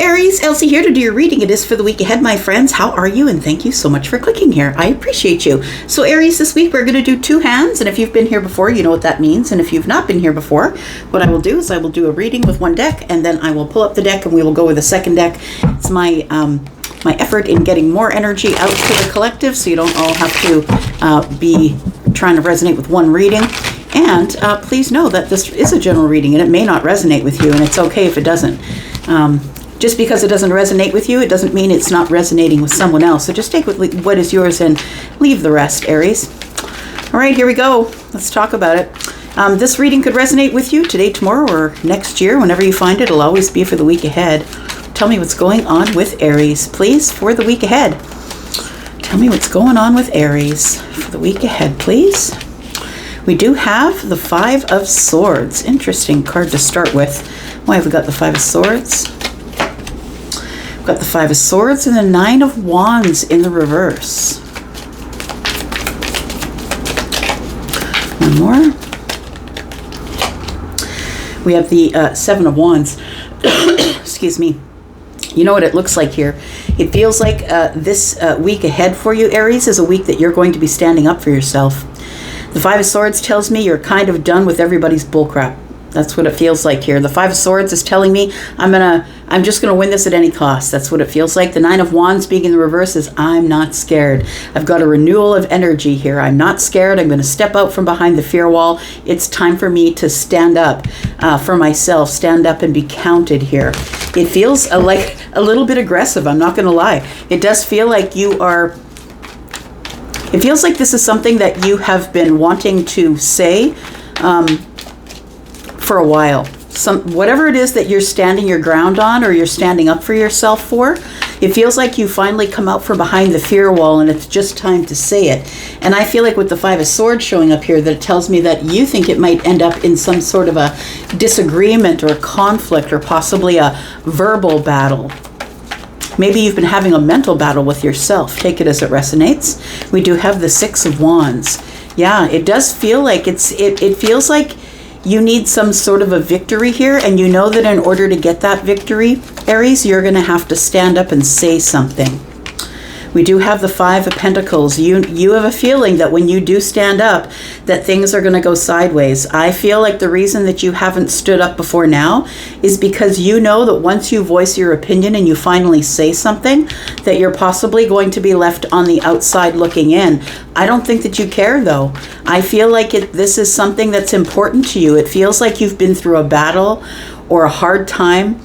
Aries, Elsie here to do your reading. It is for the week ahead, my friends. How are you? And thank you so much for clicking here. I appreciate you. So Aries, this week we're going to do 2 hands. And if you've been here before, you know what that means. And if you've not been here before, what I will do is I will do a reading with 1 deck. And then I will pull up the deck and we will go with a 2nd deck. It's my effort in getting more energy out to the collective, so you don't all have to be trying to resonate with one reading. And please know that this is a general reading and it may not resonate with you, and it's okay if it doesn't. Just because it doesn't resonate with you, it doesn't mean it's not resonating with someone else. So just take what is yours and leave the rest, Aries. All right, here we go. Let's talk about it. This reading could resonate with you today, tomorrow, or next year. Whenever you find it, it'll always be for the week ahead. Tell me what's going on with Aries, please, for the week ahead. Tell me what's going on with Aries for the week ahead, please. We do have the 5 of Swords. Interesting card to start with. Why have we got the 5 of Swords? We've got the 5 of Swords and the 9 of Wands in the reverse. One more. We have the 7 of Wands. Excuse me. You know what it looks like here? It feels like this week ahead for you, Aries, is a week that you're going to be standing up for yourself. The 5 of Swords tells me you're kind of done with everybody's bullcrap. That's what it feels like here. The 5 of Swords is telling me I'm just gonna win this at any cost. That's what it feels like. The 9 of Wands being in the reverse is I'm not scared. I've got a renewal of energy here. I'm not scared. I'm gonna step out from behind the fear wall. It's time for me to stand up for myself, stand up and be counted here. It feels like a little bit aggressive, I'm not gonna lie. It does feel like it feels like this is something that you have been wanting to say for a while. Whatever it is that you're standing your ground on or you're standing up for yourself for, it feels like you finally come out from behind the fear wall and it's just time to say it. And I feel like with the 5 of Swords showing up here, that it tells me that you think it might end up in some sort of a disagreement or conflict or possibly a verbal battle. Maybe you've been having a mental battle with yourself. Take it as it resonates. We do have the 6 of Wands. Yeah, it does feel like it feels like you need some sort of a victory here, and you know that in order to get that victory, Aries, you're going to have to stand up and say something. We do have the 5 of Pentacles. You have a feeling that when you do stand up, that things are going to go sideways. I feel like the reason that you haven't stood up before now is because you know that once you voice your opinion and you finally say something, that you're possibly going to be left on the outside looking in. I don't think that you care, though. I feel like this is something that's important to you. It feels like you've been through a battle or a hard time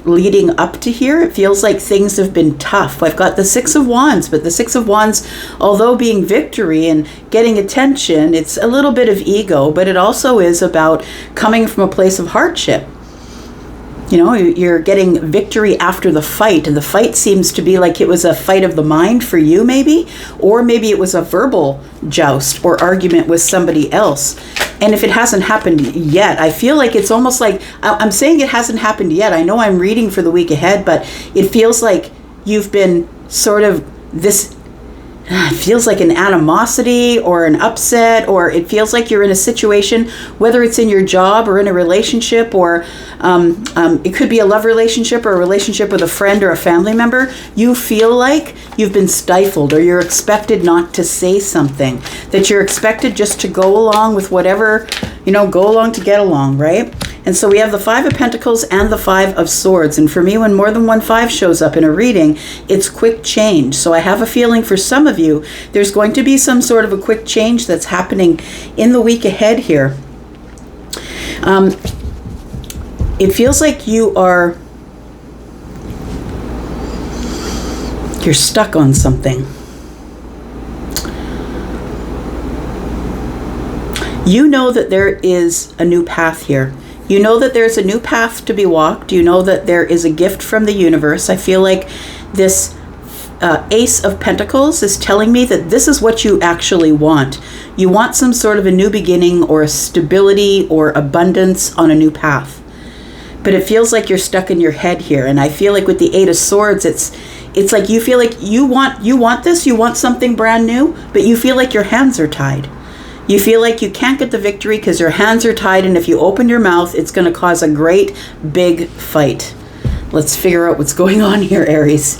leading up to here. It feels like things have been tough. I've got the 6 of Wands, but the 6 of Wands, although being victory and getting attention, it's a little bit of ego, but it also is about coming from a place of hardship. You know, you're getting victory after the fight, and the fight seems to be like it was a fight of the mind for you, maybe, or maybe it was a verbal joust or argument with somebody else. And if it hasn't happened yet, I feel like it's almost like, I'm saying it hasn't happened yet. I know I'm reading for the week ahead, but it feels like you've been sort of it feels like an animosity or an upset, or it feels like you're in a situation, whether it's in your job or in a relationship, or it could be a love relationship or a relationship with a friend or a family member. You feel like you've been stifled, or you're expected not to say something, that you're expected just to go along with whatever, go along to get along, right? And so we have the 5 of Pentacles and the 5 of Swords. And for me, when more than one 5 shows up in a reading, it's quick change. So I have a feeling for some of you, there's going to be some sort of a quick change that's happening in the week ahead here. It feels like you're stuck on something. You know that there is a new path here. You know that there's a new path to be walked. You know that there is a gift from the universe. I feel like this Ace of Pentacles is telling me that this is what you actually want. You want some sort of a new beginning or a stability or abundance on a new path. But it feels like you're stuck in your head here. And I feel like with the 8 of Swords, it's like you feel like you want this, you want something brand new, but you feel like your hands are tied. You feel like you can't get the victory because your hands are tied, and if you open your mouth, it's going to cause a great big fight. Let's figure out what's going on here, Aries.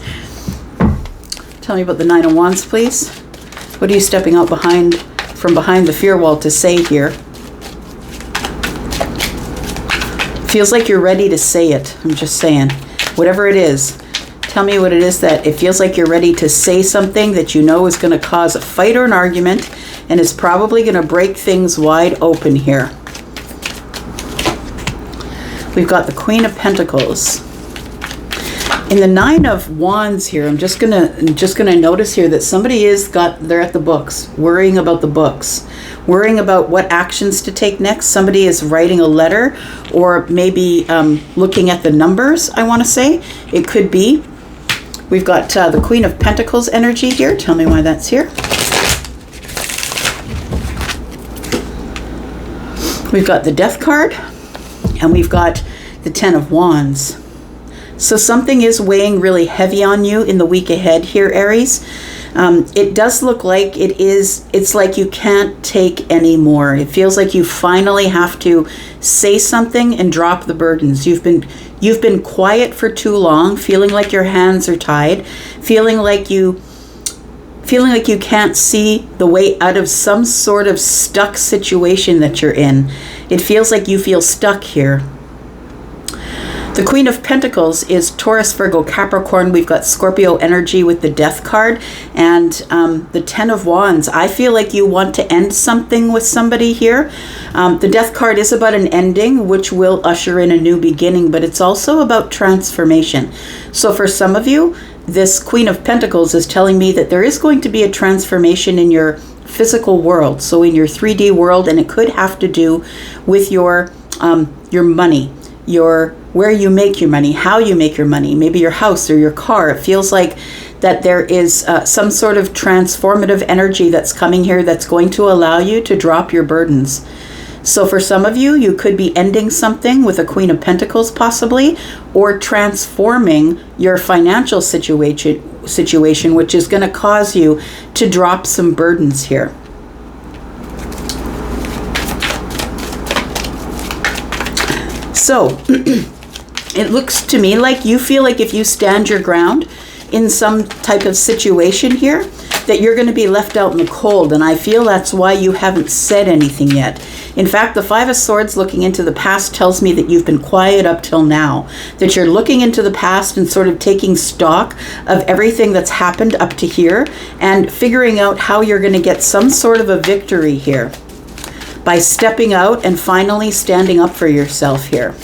Tell me about the Nine of Wands, please. What are you stepping out from behind the fear wall to say here? Feels like you're ready to say it. I'm just saying. Whatever it is, tell me what it is that it feels like you're ready to say something that you know is going to cause a fight or an argument and is probably going to break things wide open here. We've got the Queen of Pentacles. In the Nine of Wands here, I'm just gonna notice here that somebody they're at the books, worrying about the books, worrying about what actions to take next. Somebody is writing a letter, or maybe looking at the numbers, I want to say. It could be. We've got the Queen of Pentacles energy here. Tell me why that's here. We've got the Death card, and we've got the Ten of Wands. So something is weighing really heavy on you in the week ahead here, Aries. It does look like it's like you can't take any more. It feels like you finally have to say something and drop the burdens. You've been quiet for too long, feeling like your hands are tied, feeling like you can't see the way out of some sort of stuck situation that you're in. It feels like you feel stuck here. The Queen of Pentacles is Taurus, Virgo, Capricorn. We've got Scorpio energy with the Death card, and the Ten of Wands. I feel like you want to end something with somebody here. The Death card is about an ending, which will usher in a new beginning, but it's also about transformation. So for some of you, this Queen of Pentacles is telling me that there is going to be a transformation in your physical world, so in your 3D world, and it could have to do with your money, where you make your money, how you make your money, maybe your house or your car. It feels like that there is some sort of transformative energy that's coming here that's going to allow you to drop your burdens. So for some of you, you could be ending something with a Queen of Pentacles possibly, or transforming your financial situation, which is going to cause you to drop some burdens here. So it looks to me like you feel like if you stand your ground in some type of situation here, that you're going to be left out in the cold. And I feel that's why you haven't said anything yet. In fact, the Five of Swords looking into the past tells me that you've been quiet up till now, that you're looking into the past and sort of taking stock of everything that's happened up to here and figuring out how you're going to get some sort of a victory here by stepping out and finally standing up for yourself here.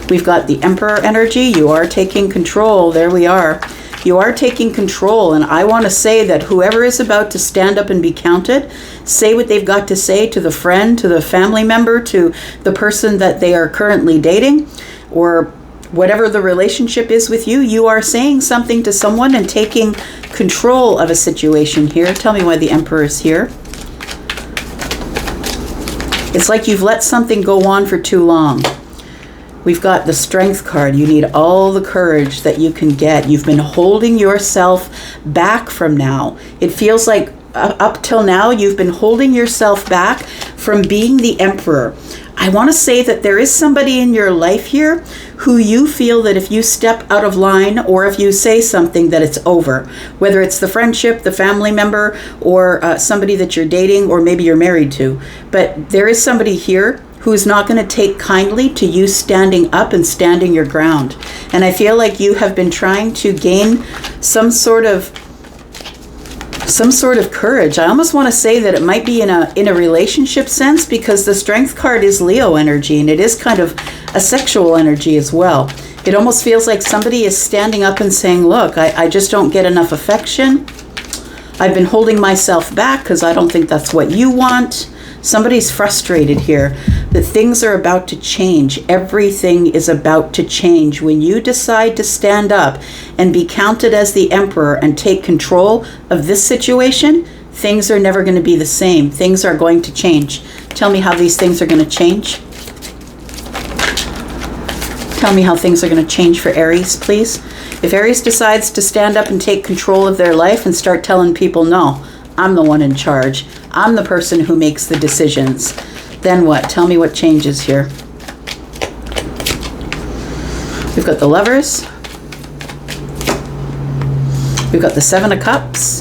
We've got the Emperor energy. You are taking control. There we are. You are taking control, and I want to say that whoever is about to stand up and be counted, say what they've got to say to the friend, to the family member, to the person that they are currently dating, or whatever the relationship is with you. You are saying something to someone and taking control of a situation here. Tell me why the Emperor is here. It's like you've let something go on for too long. We've got the Strength card. You need all the courage that you can get. You've been holding yourself back from now. It feels like up till now, you've been holding yourself back from being the Emperor. I want to say that there is somebody in your life here who you feel that if you step out of line or if you say something that it's over, whether it's the friendship, the family member, or somebody that you're dating, or maybe you're married to. But there is somebody here who is not going to take kindly to you standing up and standing your ground. And I feel like you have been trying to gain some sort of courage. I almost want to say that it might be in a relationship sense, because the Strength card is Leo energy, and it is kind of a sexual energy as well. It almost feels like somebody is standing up and saying, look, I just don't get enough affection. I've been holding myself back because I don't think that's what you want. Somebody's frustrated here that things are about to change. Everything is about to change. When you decide to stand up and be counted as the Emperor and take control of this situation, things are never going to be the same. Things are going to change. Tell me how these things are going to change. Tell me how things are going to change for Aries, please. If Aries decides to stand up and take control of their life and start telling people, no, I'm the one in charge, I'm the person who makes the decisions, then what? Tell me what changes here. We've got the Lovers. We've got the Seven of Cups.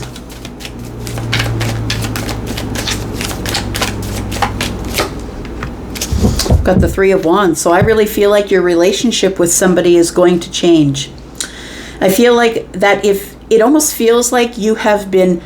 We've got the Three of Wands. So I really feel like your relationship with somebody is going to change. I feel like that if it almost feels like you have been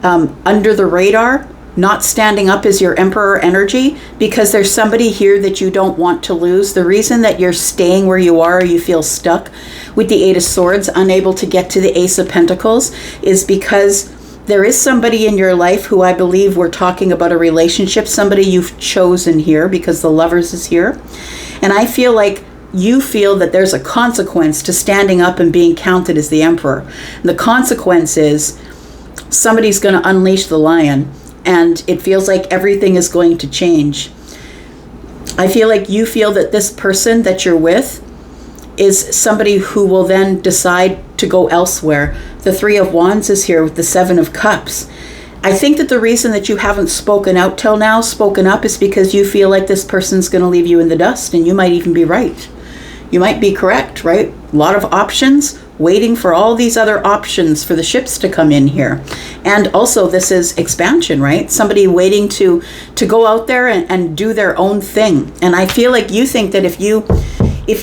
under the radar, not standing up as your Emperor energy, because there's somebody here that you don't want to lose. The reason that you're staying where you are, or you feel stuck with the Eight of Swords, unable to get to the Ace of Pentacles, is because there is somebody in your life who I believe we're talking about a relationship, somebody you've chosen here because the Lovers is here. And I feel like you feel that there's a consequence to standing up and being counted as the Emperor. And the consequence is somebody's going to unleash the lion, and it feels like everything is going to change. I feel like you feel that this person that you're with is somebody who will then decide to go elsewhere. The Three of Wands is here with the Seven of Cups. I think that the reason that you haven't spoken out till now, spoken up, is because you feel like this person's going to leave you in the dust, and you might even be right. You might be correct, right? A lot of options, waiting for all these other options for the ships to come in here. And also this is expansion, right? Somebody waiting to go out there and do their own thing. And I feel like you think that if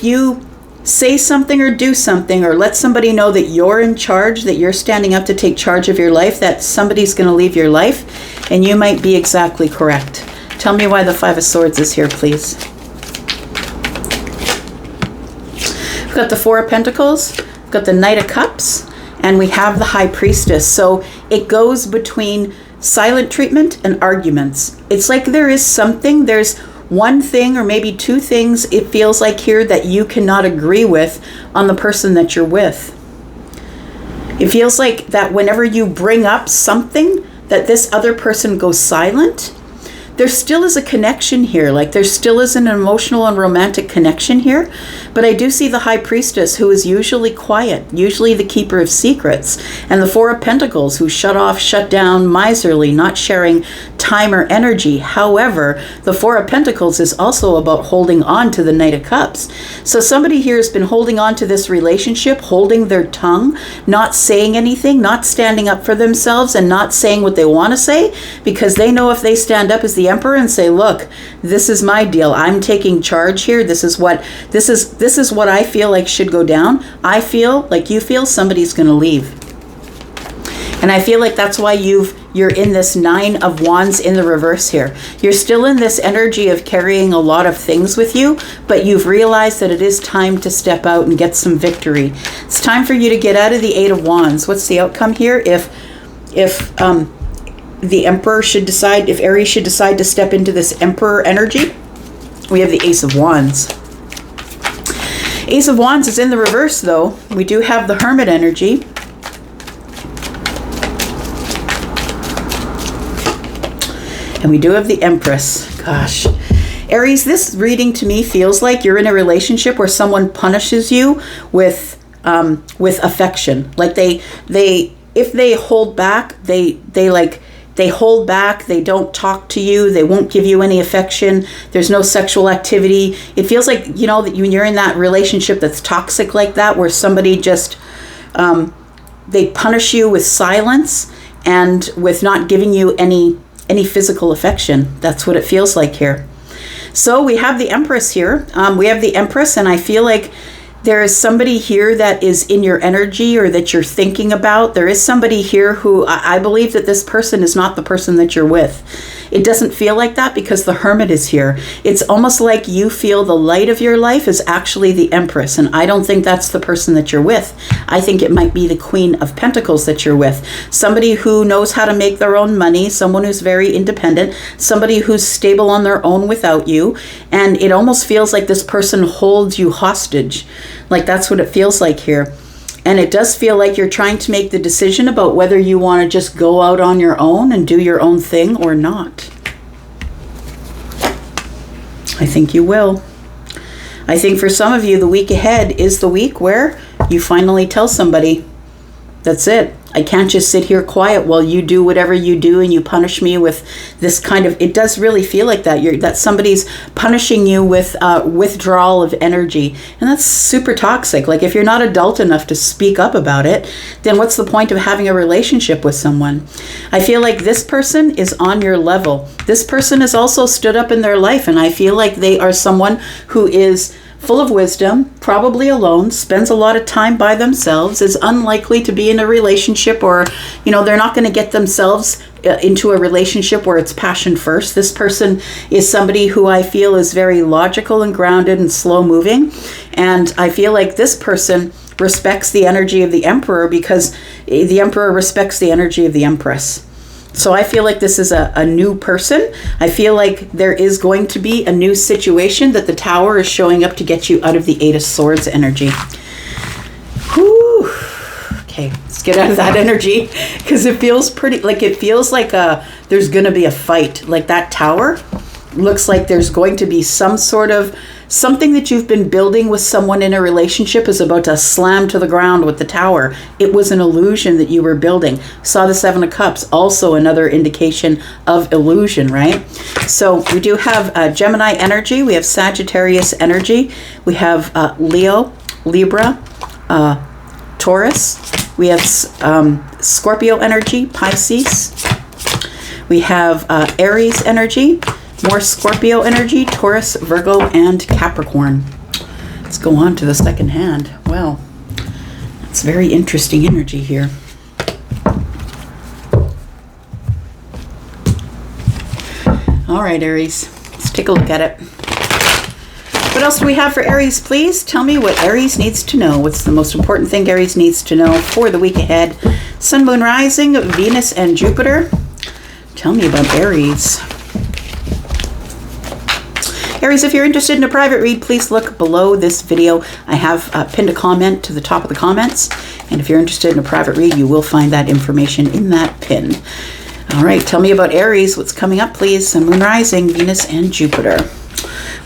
you say something or do something or let somebody know that you're in charge, that you're standing up to take charge of your life, that somebody's going to leave your life, and you might be exactly correct. Tell me why the Five of Swords is here, please. We've got the Four of Pentacles, we've got the Knight of Cups, and we have the High Priestess. So it goes between silent treatment and arguments. It's like there's one thing or maybe two things it feels like here that you cannot agree with on the person that you're with. It feels like that whenever you bring up something, that this other person goes silent. There still is a connection here, like there still is an emotional and romantic connection here, but I do see the High Priestess, who is usually quiet, usually the keeper of secrets, and the Four of Pentacles, who shut off, shut down, miserly, not sharing time or energy. However, the Four of Pentacles is also about holding on to the Knight of Cups. So somebody here has been holding on to this relationship, holding their tongue, not saying anything, not standing up for themselves, and not saying what they want to say, because they know if they stand up as the Emperor and say, look, this is my deal, I'm taking charge here, this is what I feel like should go down. I feel like you feel somebody's going to leave. And I feel like that's why you're in this Nine of Wands in the reverse here. You're still in this energy of carrying a lot of things with you, but you've realized that it is time to step out and get some victory. It's time for you to get out of the Eight of Wands. What's the outcome here? If the Emperor should decide, if Aries should decide to step into this Emperor energy, we have the Ace of Wands. Ace of Wands is in the reverse, though. We do have the Hermit energy. And we do have the Empress. Gosh. Aries, this reading to me feels like you're in a relationship where someone punishes you with affection. Like if they hold back, they hold back, they don't talk to you, they won't give you any affection, there's no sexual activity. It feels like, that when you're in that relationship that's toxic like that, where somebody just, they punish you with silence and with not giving you any physical affection. That's what it feels like here. So we have the Empress here. We have the Empress, and I feel like there is somebody here that is in your energy or that you're thinking about. There is somebody here who I believe that this person is not the person that you're with. It doesn't feel like that because the Hermit is here. It's almost like you feel the light of your life is actually the Empress, and I don't think that's the person that you're with. I think it might be the Queen of Pentacles that you're with. Somebody who knows how to make their own money, someone who's very independent, somebody who's stable on their own without you, and it almost feels like this person holds you hostage. Like that's what it feels like here. And it does feel like you're trying to make the decision about whether you want to just go out on your own and do your own thing or not. I think you will. I think for some of you, the week ahead is the week where you finally tell somebody, that's it. I can't just sit here quiet while you do whatever you do and you punish me with this kind of, it does really feel like that. That somebody's punishing you with withdrawal of energy. And that's super toxic. Like if you're not adult enough to speak up about it, then what's the point of having a relationship with someone? I feel like this person is on your level. This person has also stood up in their life, and I feel like they are someone who is full of wisdom, probably alone, spends a lot of time by themselves, is unlikely to be in a relationship, or, they're not going to get themselves into a relationship where it's passion first. This person is somebody who I feel is very logical and grounded and slow moving. And I feel like this person respects the energy of the Emperor because the Emperor respects the energy of the Empress. So I feel like this is a new person. I feel like there is going to be a new situation that the Tower is showing up to get you out of the Eight of Swords energy. Whew. Okay, let's get out of that energy because it feels like there's going to be a fight. Like that Tower looks like there's going to be something that you've been building with someone in a relationship is about to slam to the ground with the Tower. It was an illusion that you were building. Saw the Seven of Cups, also another indication of illusion, right? So we do have Gemini energy. We have Sagittarius energy. We have Leo, Libra, Taurus. We have Scorpio energy, Pisces. We have Aries energy. More Scorpio energy, Taurus, Virgo, and Capricorn. Let's go on to the second hand. Well, it's very interesting energy here. All right, Aries. Let's take a look at it. What else do we have for Aries, please? Tell me what Aries needs to know. What's the most important thing Aries needs to know for the week ahead? Sun, Moon, Rising, Venus, and Jupiter. Tell me about Aries. Aries, if you're interested in a private read, please look below this video. I have pinned a comment to the top of the comments. And if you're interested in a private read, you will find that information in that pin. All right, tell me about Aries. What's coming up, please? Sun, Moon, Rising, Venus, and Jupiter.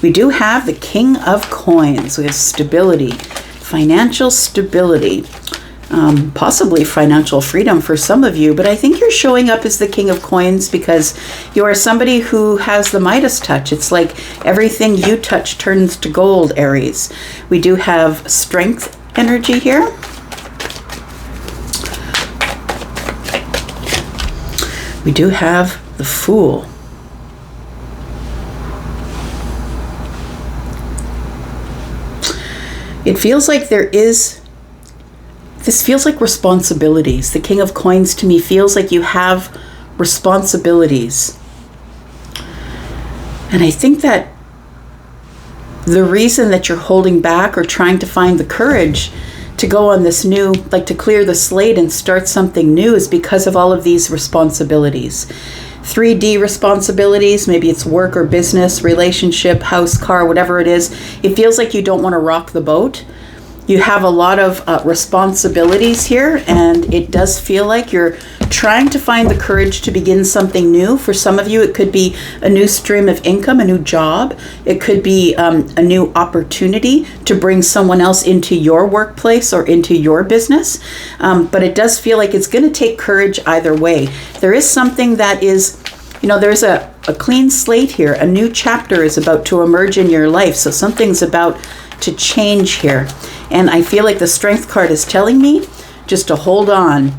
We do have the King of Coins. We have stability, financial stability. Possibly financial freedom for some of you, but I think you're showing up as the King of Coins because you are somebody who has the Midas touch. It's like everything you touch turns to gold, Aries. We do have strength energy here. We do have the Fool. It feels like this feels like responsibilities. The King of Coins to me feels like you have responsibilities. And I think that the reason that you're holding back or trying to find the courage to go on this new, like to clear the slate and start something new, is because of all of these responsibilities. 3D responsibilities, maybe it's work or business, relationship, house, car, whatever it is. It feels like you don't want to rock the boat. You have a lot of responsibilities here, and it does feel like you're trying to find the courage to begin something new. For some of you, it could be a new stream of income, a new job. It could be a new opportunity to bring someone else into your workplace or into your business. But it does feel like it's going to take courage either way. There is something that is, there's a clean slate here. A new chapter is about to emerge in your life. So something's about to change here. And I feel like the Strength card is telling me just to hold on,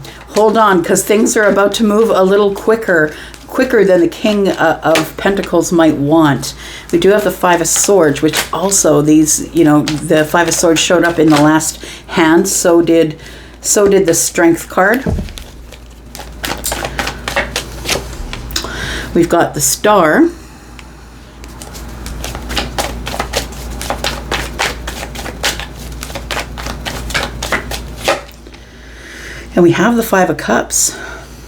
because things are about to move a little quicker than the King of Pentacles might want. We do have the Five of Swords, which also the Five of Swords showed up in the last hand. So did the Strength card. We've got the Star. And we have the Five of Cups.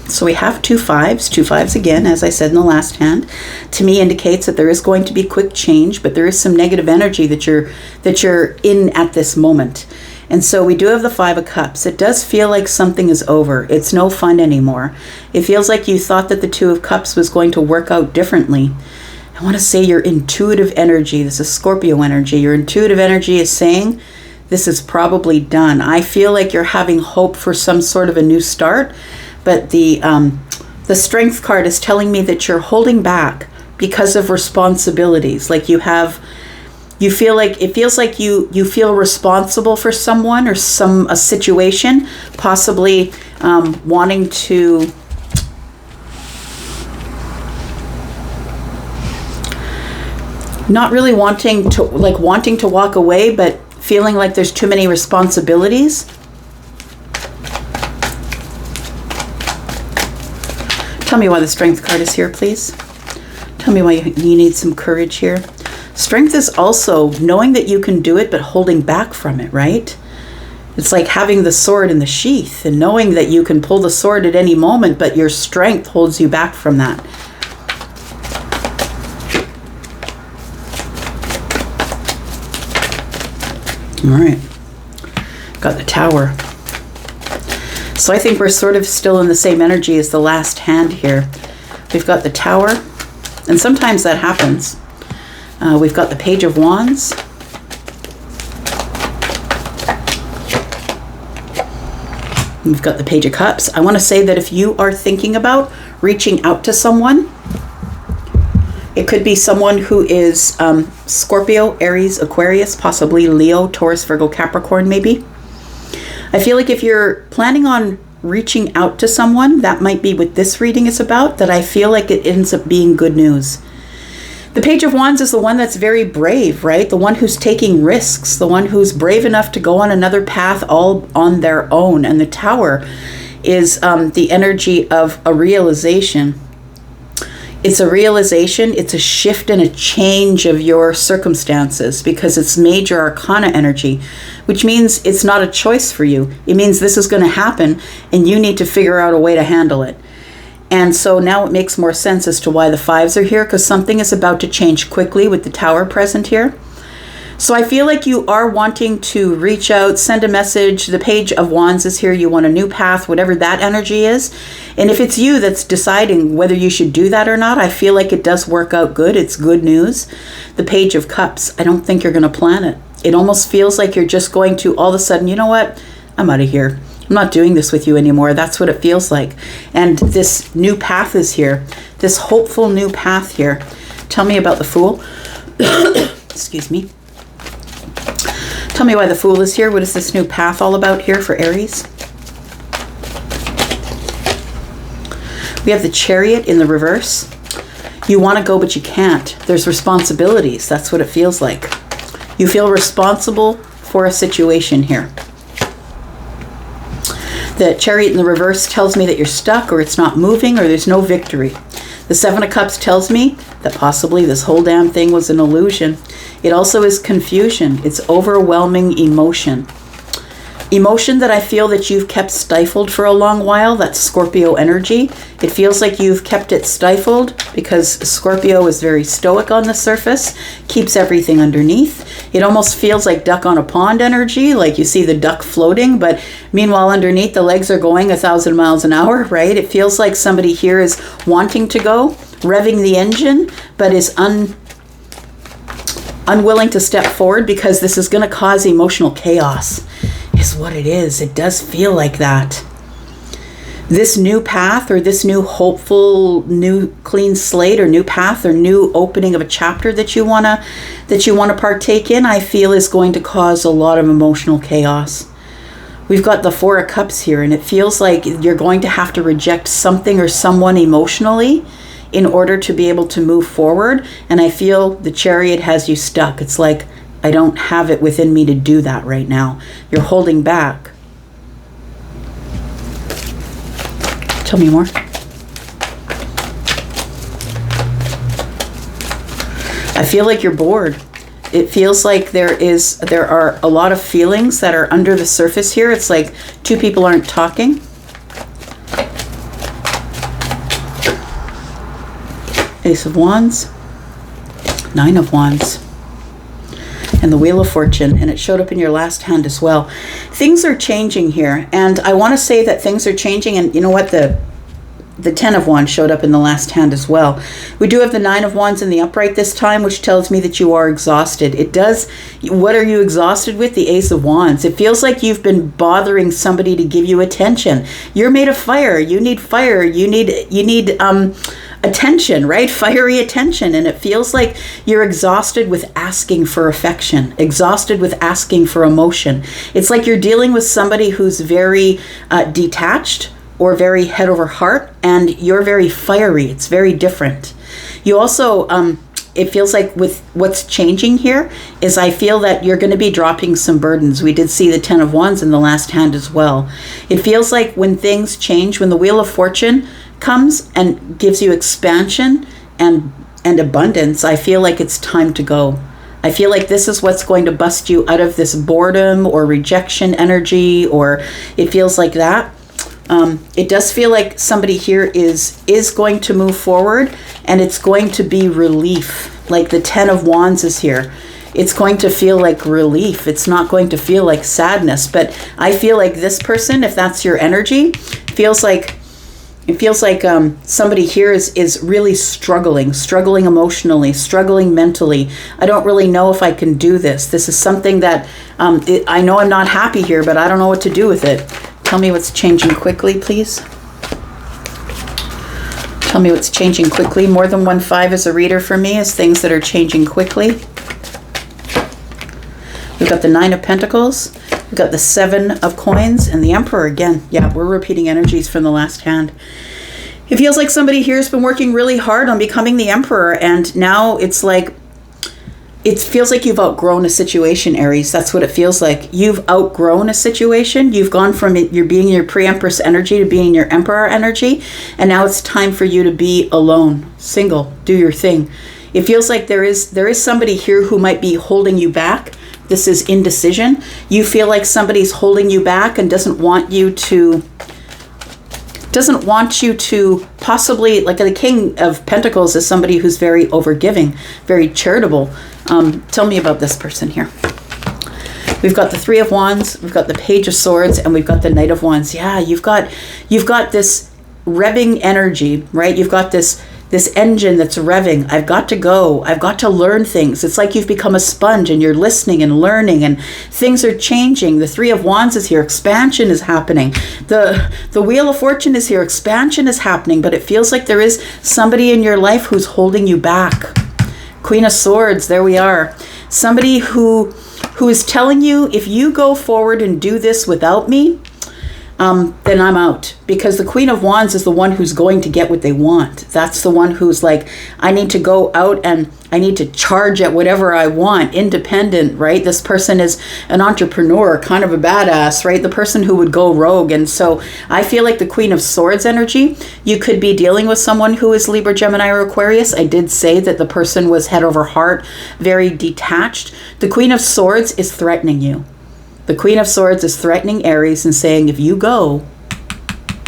So we have two fives again, as I said in the last hand. To me indicates that there is going to be quick change, but there is some negative energy that you're in at this moment. And so we do have the Five of Cups. It does feel like something is over. It's no fun anymore. It feels like you thought that the Two of Cups was going to work out differently. I want to say your intuitive energy, this is Scorpio energy, your intuitive energy is saying this is probably done. I feel like you're having hope for some sort of a new start, but the Strength card is telling me that you're holding back because of responsibilities. Like it feels like you feel responsible for someone or a situation, possibly wanting to not really wanting to walk away, but feeling like there's too many responsibilities. Tell me why the Strength card is here, please. Tell me why you need some courage here. Strength is also knowing that you can do it, but holding back from it, right? It's like having the sword in the sheath and knowing that you can pull the sword at any moment, but your strength holds you back from that. All right, got the Tower. So I think we're sort of still in the same energy as the last hand here. We've got the Tower, and sometimes that happens. We've got the Page of Wands. We've got the Page of Cups. I want to say that if you are thinking about reaching out to someone, it could be someone who is Scorpio, Aries, Aquarius, possibly Leo, Taurus, Virgo, Capricorn, maybe. I feel like if you're planning on reaching out to someone, that might be what this reading is about, that I feel like it ends up being good news. The Page of Wands is the one that's very brave, right? The one who's taking risks, the one who's brave enough to go on another path all on their own. And the Tower is the energy of a realization. It's a realization, it's a shift and a change of your circumstances because it's major arcana energy, which means it's not a choice for you. It means this is going to happen and you need to figure out a way to handle it. And so now it makes more sense as to why the fives are here, because something is about to change quickly with the Tower present here. So I feel like you are wanting to reach out, send a message. The Page of Wands is here. You want a new path, whatever that energy is. And if it's you that's deciding whether you should do that or not, I feel like it does work out good. It's good news. The Page of Cups, I don't think you're going to plan it. It almost feels like you're just going to all of a sudden, you know what? I'm out of here. I'm not doing this with you anymore. That's what it feels like. And this new path is here. This hopeful new path here. Tell me about the Fool. Excuse me. Tell me why the Fool is here. What is this new path all about here for Aries? We have the Chariot in the reverse. You want to go, but you can't. There's responsibilities. That's what it feels like. You feel responsible for a situation here. The Chariot in the reverse tells me that you're stuck or it's not moving or there's no victory. The Seven of Cups tells me that possibly this whole damn thing was an illusion. It also is confusion. It's overwhelming emotion. Emotion that I feel that you've kept stifled for a long while. That's Scorpio energy. It feels like you've kept it stifled because Scorpio is very stoic on the surface, keeps everything underneath. It almost feels like duck on a pond energy, like you see the duck floating, but meanwhile underneath the legs are going 1,000 miles an hour, right? It feels like somebody here is wanting to go, revving the engine, but is unwilling to step forward because this is going to cause emotional chaos. Is what it is. It does feel like that. This new path or this new hopeful new clean slate or new path or new opening of a chapter that you want to partake in, I feel is going to cause a lot of emotional chaos. We've got the Four of Cups here, and it feels like you're going to have to reject something or someone emotionally in order to be able to move forward. And I feel the Chariot has you stuck. It's like, I don't have it within me to do that right now. You're holding back. Tell me more. I feel like you're bored. It feels like there are a lot of feelings that are under the surface here. It's like two people aren't talking. Ace of Wands, Nine of Wands, and the Wheel of Fortune, and it showed up in your last hand as well. Things are changing here, and I want to say that things are changing, and you know what, the the 10 of Wands showed up in the last hand as well. We do have the 9 of Wands in the upright this time, which tells me that you are exhausted. It does. What are you exhausted with? The Ace of Wands. It feels like you've been bothering somebody to give you attention. You're made of fire. You need fire. You need attention, right? Fiery attention. And it feels like you're exhausted with asking for affection, exhausted with asking for emotion. It's like you're dealing with somebody who's very detached, or very head over heart, and you're very fiery. It's very different. You also, it feels like with what's changing here is I feel that you're going to be dropping some burdens. We did see the 10 of Wands in the last hand as well. It feels like when things change, when the Wheel of Fortune comes and gives you expansion and abundance, I feel like it's time to go. I feel like this is what's going to bust you out of this boredom or rejection energy, or it feels like that. It does feel like somebody here is going to move forward, and it's going to be relief. Like the 10 of Wands is here. It's going to feel like relief. It's not going to feel like sadness. But I feel like this person, if that's your energy, feels like somebody here is really struggling emotionally, struggling mentally. I don't really know if I can do this. This is something that I know I'm not happy here, but I don't know what to do with it. Tell me what's changing quickly, please. Tell me what's changing quickly. More than 1-5 is a reader for me, is things that are changing quickly. We've got the 9 of Pentacles. We've got the 7 of Coins and the Emperor again. Yeah, we're repeating energies from the last hand. It feels like somebody here has been working really hard on becoming the Emperor, and now it's like, it feels like you've outgrown a situation, Aries. That's what it feels like. You've outgrown a situation. You've gone from you're being your pre-empress energy to being your emperor energy. And now it's time for you to be alone, single, do your thing. It feels like there is somebody here who might be holding you back. This is indecision. You feel like somebody's holding you back and doesn't want you to possibly, like the King of Pentacles is somebody who's very overgiving, very charitable. Tell me about this person here. We've got the 3 of Wands, we've got the Page of Swords, and we've got the Knight of Wands. Yeah, you've got this revving energy, right? You've got this engine that's revving. I've got to go. I've got to learn things. It's like you've become a sponge and you're listening and learning, and things are changing. The 3 of Wands is here. Expansion is happening. The Wheel of Fortune is here. Expansion is happening, but it feels like there is somebody in your life who's holding you back. Queen of Swords, there we are. Somebody who is telling you, if you go forward and do this without me, then I'm out. Because the Queen of Wands is the one who's going to get what they want. That's the one who's like, I need to go out and I need to charge at whatever I want, independent, right? This person is an entrepreneur, kind of a badass, right? The person who would go rogue. And so I feel like the Queen of Swords energy, you could be dealing with someone who is Libra, Gemini, or Aquarius. I did say that the person was head over heart, very detached. The Queen of Swords is threatening you. The Queen of Swords is threatening Aries and saying, if you go,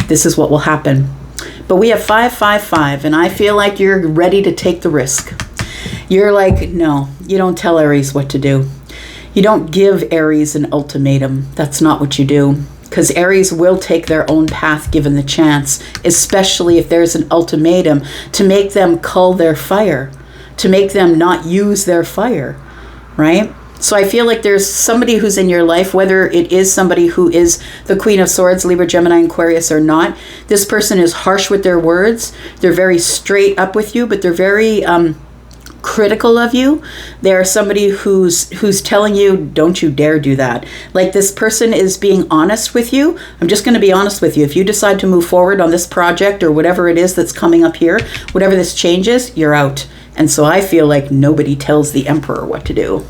this is what will happen. But we have 555, and I feel like you're ready to take the risk. You're like, no, you don't tell Aries what to do. You don't give Aries an ultimatum. That's not what you do. Because Aries will take their own path given the chance, especially if there's an ultimatum to make them cull their fire, to make them not use their fire, right? So I feel like there's somebody who's in your life, whether it is somebody who is the Queen of Swords, Libra, Gemini, and Aquarius or not. This person is harsh with their words. They're very straight up with you, but they're very critical of you. They're somebody who's telling you, don't you dare do that. Like this person is being honest with you. I'm just going to be honest with you. If you decide to move forward on this project or whatever it is that's coming up here, whatever this changes, you're out. And so I feel like nobody tells the Emperor what to do.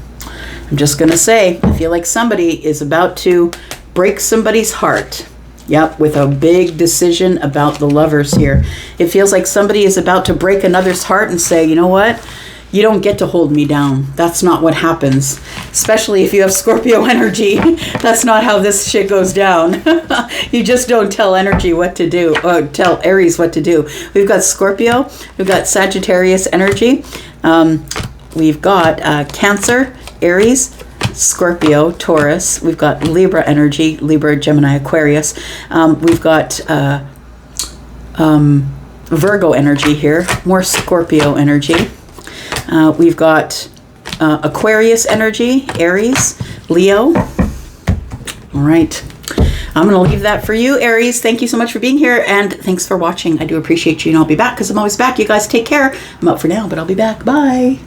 I'm just going to say, I feel like somebody is about to break somebody's heart. Yep, with a big decision about the Lovers here. It feels like somebody is about to break another's heart and say, you know what? You don't get to hold me down. That's not what happens. Especially if you have Scorpio energy. That's not how this shit goes down. You just don't tell energy what to do. Or tell Aries what to do. We've got Scorpio. We've got Sagittarius energy. We've got Cancer, Aries, Scorpio, Taurus. We've got Libra energy, Libra, Gemini, Aquarius. We've got Virgo energy here, more Scorpio energy. We've got Aquarius energy, Aries, Leo. All right. I'm going to leave that for you, Aries. Thank you so much for being here, and thanks for watching. I do appreciate you, and I'll be back because I'm always back. You guys take care. I'm out for now, but I'll be back. Bye.